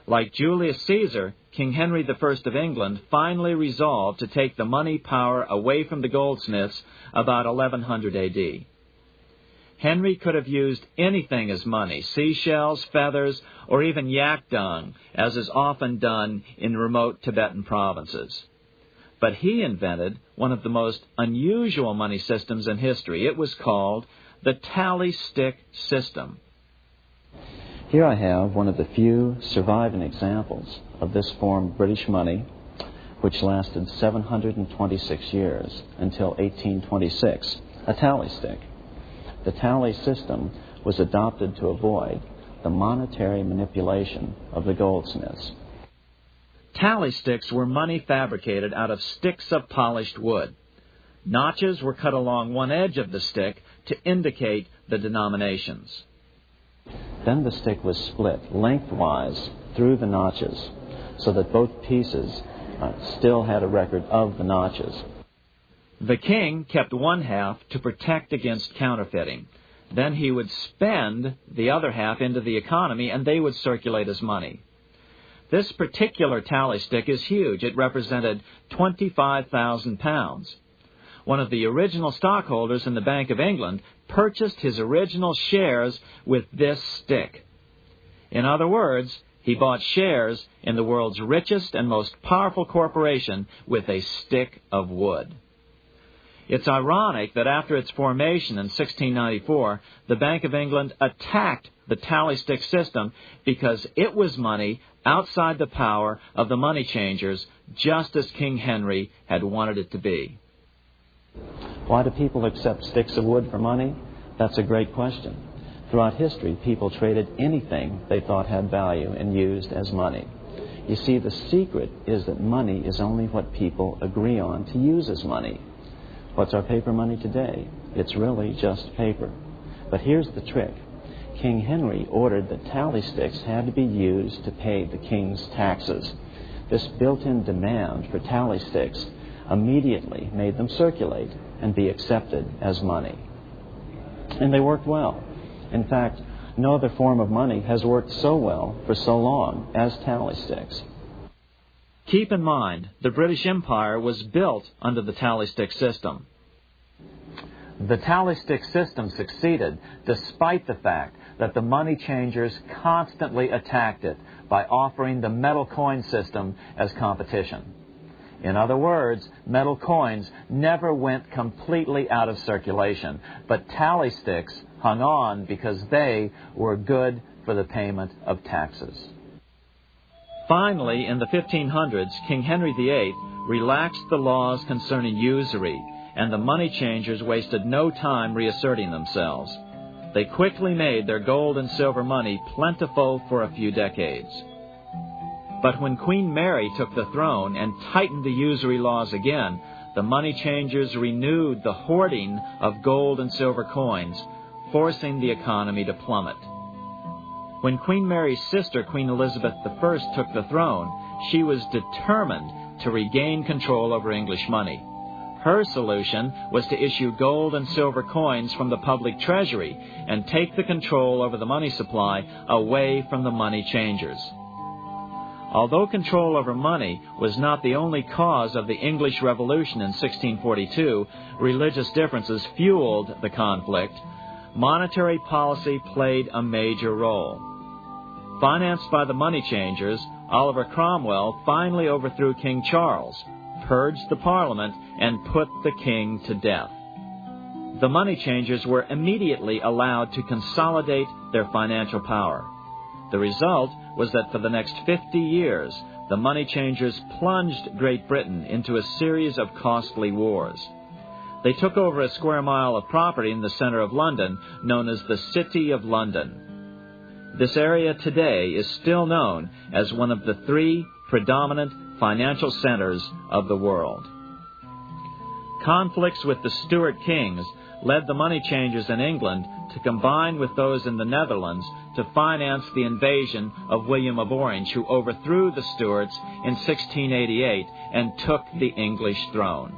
Like Julius Caesar, King Henry I of England finally resolved to take the money power away from the goldsmiths about 1100 A.D. Henry could have used anything as money, seashells, feathers, or even yak dung, as is often done in remote Tibetan provinces. But he invented one of the most unusual money systems in history. It was called the tally stick system. Here I have one of the few surviving examples of this form of British money, which lasted 726 years until 1826, a tally stick. The tally system was adopted to avoid the monetary manipulation of the goldsmiths. Tally sticks were money fabricated out of sticks of polished wood. Notches were cut along one edge of the stick to indicate the denominations. Then the stick was split lengthwise through the notches so that both pieces still had a record of the notches. The king kept one half to protect against counterfeiting. Then he would spend the other half into the economy, and they would circulate as money. This particular tally stick is huge. It represented 25,000 pounds. One of the original stockholders in the Bank of England purchased his original shares with this stick. In other words, he bought shares in the world's richest and most powerful corporation with a stick of wood. It's ironic that after its formation in 1694, the Bank of England attacked the tally stick system because it was money outside the power of the money changers, just as King Henry had wanted it to be. Why do people accept sticks of wood for money? That's a great question. Throughout history, people traded anything they thought had value and used as money. You see, the secret is that money is only what people agree on to use as money. What's our paper money today? It's really just paper. But here's the trick. King Henry ordered that tally sticks had to be used to pay the king's taxes. This built-in demand for tally sticks immediately made them circulate and be accepted as money. And they worked well. In fact, no other form of money has worked so well for so long as tally sticks. Keep in mind, the British Empire was built under the tally stick system. The tally stick system succeeded despite the fact that the money changers constantly attacked it by offering the metal coin system as competition. In other words, metal coins never went completely out of circulation, but tally sticks hung on because they were good for the payment of taxes. Finally, in the 1500s, King Henry VIII relaxed the laws concerning usury, and the money changers wasted no time reasserting themselves. They quickly made their gold and silver money plentiful for a few decades. But when Queen Mary took the throne and tightened the usury laws again, the money changers renewed the hoarding of gold and silver coins, forcing the economy to plummet. When Queen Mary's sister, Queen Elizabeth I, took the throne, she was determined to regain control over English money. Her solution was to issue gold and silver coins from the public treasury and take the control over the money supply away from the money changers. Although control over money was not the only cause of the English Revolution in 1642, religious differences fueled the conflict. Monetary policy played a major role. Financed by the money changers, Oliver Cromwell finally overthrew King Charles, purged the Parliament, and put the king to death. The money changers were immediately allowed to consolidate their financial power. The result was that for the next 50 years, the money changers plunged Great Britain into a series of costly wars. They took over a square mile of property in the center of London, known as the City of London. This area today is still known as one of the three predominant financial centers of the world. Conflicts with the Stuart kings led the money changers in England to combine with those in the Netherlands to finance the invasion of William of Orange, who overthrew the Stuarts in 1688 and took the English throne.